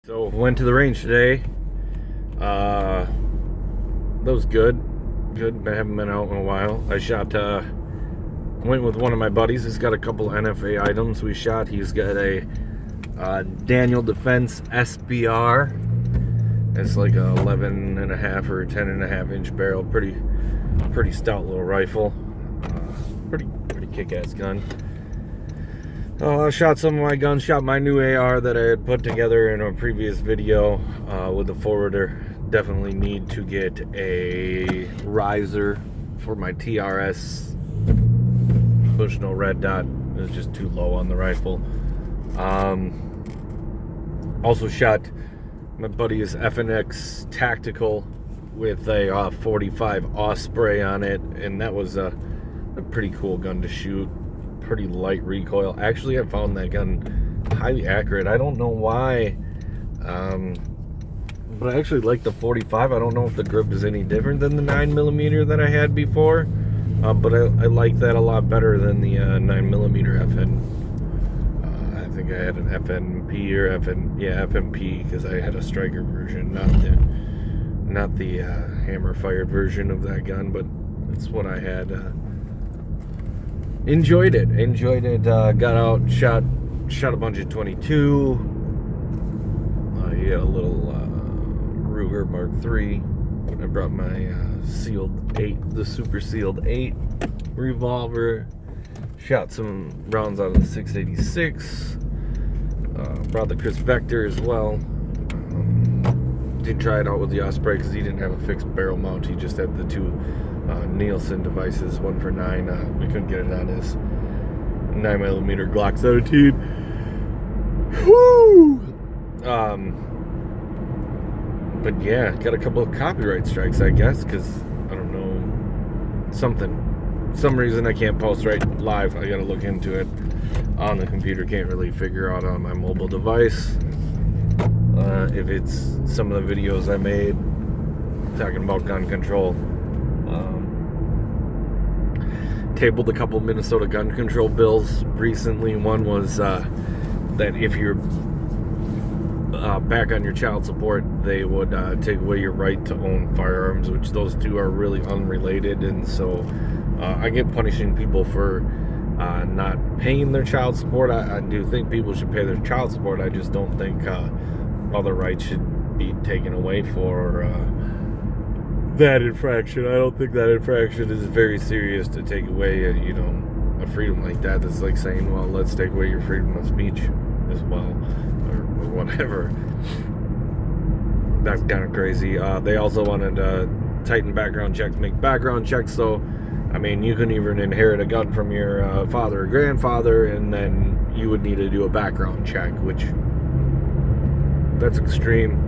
So went to the range today. That was good. Good. I haven't been out in a while. I shot. Went with one of my buddies. He's got a couple NFA items we shot. He's got a Daniel Defense SBR. It's like a 11.5 or 10.5 inch barrel. Pretty stout little rifle. Pretty kick-ass gun. I shot some of my guns, shot my new AR that I had put together in a previous video with the forwarder. Definitely need to get a riser for my TRS Bushnell Red Dot. It's just too low on the rifle. Also shot my buddy's FNX Tactical with a 45 Osprey on it, and that was a pretty cool gun to shoot. Pretty light recoil. Actually, I found that gun highly accurate. I don't know why, but I actually like the 45. I don't know if the grip is any different than the 9mm that I had before, but I like that a lot better than the 9mm FN. I think I had an FNP or FNP, because I had a striker version, not the hammer fired version of that gun, but that's what I had. Enjoyed it. Got out, shot a bunch of 22. A little Ruger Mark III. I brought my sealed 8, the super sealed 8 revolver. Shot some rounds out of the 686. Brought the Chris Vector as well. Didn't try it out with the Osprey because he didn't have a fixed barrel mount. He just had the two Nielsen devices, one for 9. We couldn't get it on his 9mm Glock 17. Woo! But yeah, got a couple of copyright strikes, I guess, because I don't know, some reason I can't post right live. I gotta look into it on the computer. Can't really figure out on my mobile device if it's some of the videos I made talking about gun control. Tabled a couple Minnesota gun control bills recently. One was that if you're back on your child support, they would take away your right to own firearms, which those two are really unrelated. And so I get punishing people for not paying their child support. I do think people should pay their child support. I just don't think other rights should be taken away for that infraction. I don't think that infraction is very serious to take away a freedom like that. That's like saying, well, let's take away your freedom of speech as well, or whatever. That's kind of crazy. They also wanted to tighten background checks, make background checks. So, I mean, you can even inherit a gun from your father or grandfather, and then you would need to do a background check, which that's extreme.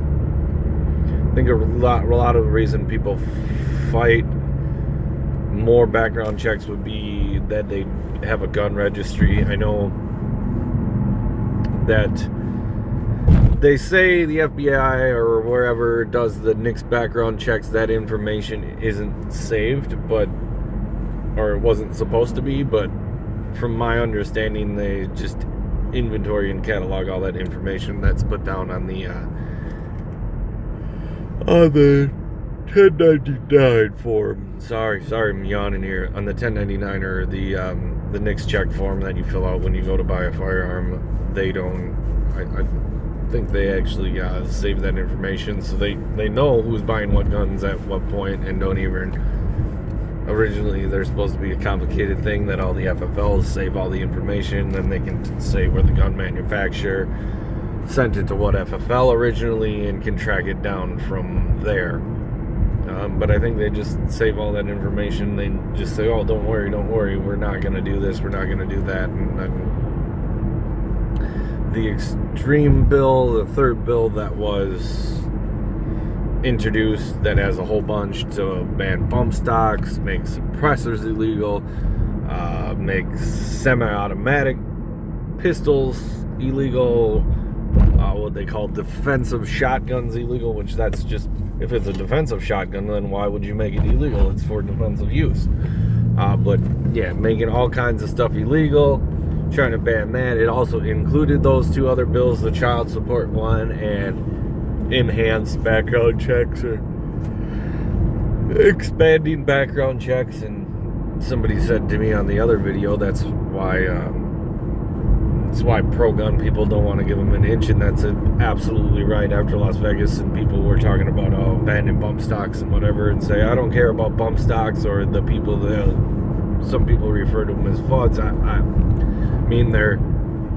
I think a lot of the reason people fight more background checks would be that they have a gun registry. I know that they say the FBI or wherever does the NICS background checks, that information isn't saved, or it wasn't supposed to be, but from my understanding, they just inventory and catalog all that information that's put down on the 1099 form. Sorry, I'm yawning here. On the 1099 or the NICS check form that you fill out when you go to buy a firearm, they don't. I think they actually save that information, so they know who's buying what guns at what point, and don't even. Originally, there's supposed to be a complicated thing that all the FFLs save all the information, then they can say where the gun manufacturer sent it to what FFL originally and can track it down from there. But I think they just save all that information. They just say, oh, don't worry, we're not going to do this, we're not going to do that. And then the extreme bill, the third bill that was introduced that has a whole bunch to ban bump stocks, make suppressors illegal, make semi-automatic pistols illegal, what they call defensive shotguns illegal, which that's just, if it's a defensive shotgun, then why would you make it illegal? It's for defensive use. But yeah, making all kinds of stuff illegal, trying to ban that. It also included those two other bills, the child support one and enhanced background checks, or expanding background checks. And somebody said to me on the other video, that's why pro-gun people don't want to give them an inch, and that's absolutely right. After Las Vegas, and people were talking about banning bump stocks and whatever, and say, I don't care about bump stocks, or the people that some people refer to them as FUDs. I mean,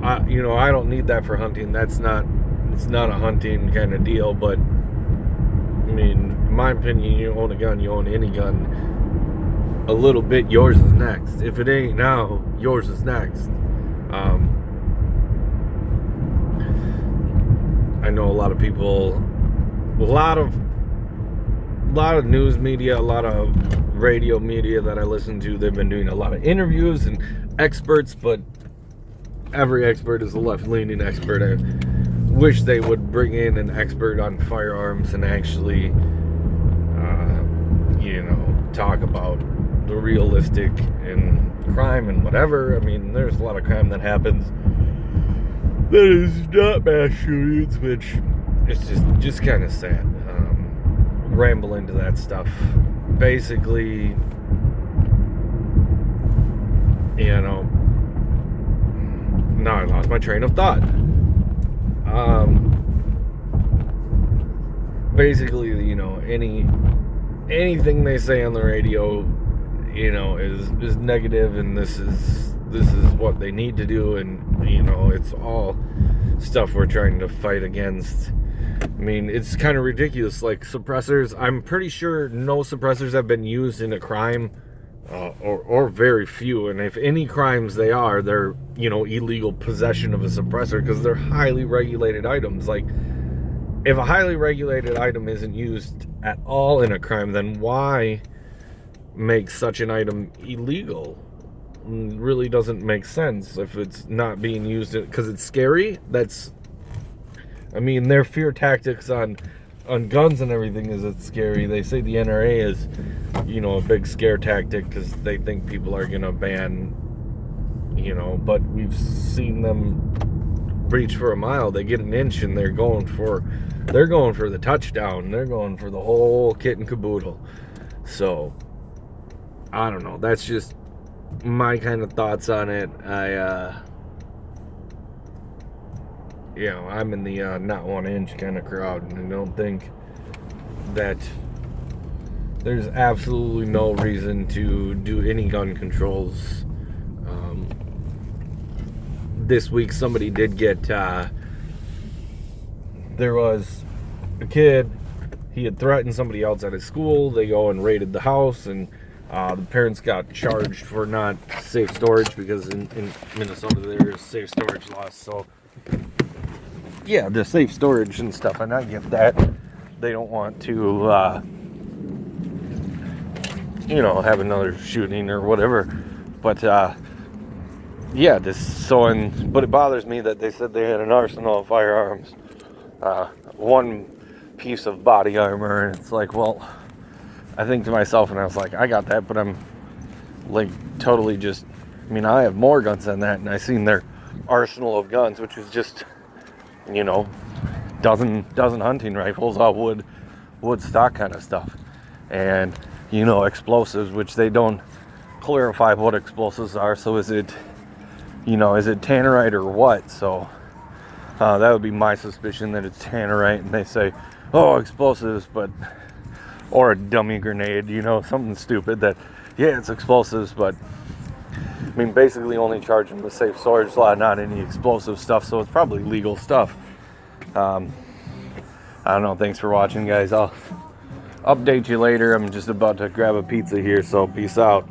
I don't need that for hunting. It's not a hunting kind of deal. But I mean, in my opinion, you own a gun, you own any gun. A little bit, yours is next. If it ain't now, yours is next. I know a lot of people, a lot of news media, a lot of radio media that I listen to, they've been doing a lot of interviews and experts, but every expert is a left-leaning expert. I wish they would bring in an expert on firearms and actually, talk about the realistic and crime and whatever. I mean, there's a lot of crime that happens that is not mass shootings, which is just kind of sad. Ramble into that stuff. Basically, now I lost my train of thought. Basically, anything they say on the radio, is negative, and this is what they need to do, and it's all stuff we're trying to fight against. I mean, it's kind of ridiculous. Like suppressors, I'm pretty sure no suppressors have been used in a crime, or very few. And if any crimes they're illegal possession of a suppressor, because they're highly regulated items. Like, if a highly regulated item isn't used at all in a crime, then why make such an item illegal? It really doesn't make sense if it's not being used because it's scary. Their fear tactics on guns and everything is it's scary. They say the NRA is, a big scare tactic because they think people are gonna ban, but we've seen them reach for a mile. They get an inch and they're going for the touchdown. They're going for the whole kit and caboodle. So I don't know. That's just my kind of thoughts on it. I'm in the not 1 inch kind of crowd, and I don't think that there's absolutely no reason to do any gun controls. This week somebody did get, there was a kid, he had threatened somebody else at his school. They go and raided the house, and the parents got charged for not safe storage, because in Minnesota there is safe storage laws. So yeah, the safe storage and stuff, and I get that. They don't want to, have another shooting or whatever. But, but it bothers me that they said they had an arsenal of firearms, one piece of body armor, and it's like, well, I think to myself, and I was like, I got that, but I'm like totally just, I have more guns than that, and I seen their arsenal of guns, which is just, dozen hunting rifles, all wood stock kind of stuff, and explosives, which they don't clarify what explosives are. So is it tannerite or what? So that would be my suspicion, that it's tannerite, and they say, oh, explosives, or a dummy grenade, something stupid that, yeah, it's explosives, but basically only charge them with safe storage law, not any explosive stuff, so it's probably legal stuff. I don't know. Thanks for watching, guys. I'll update you later. I'm just about to grab a pizza here, so peace out.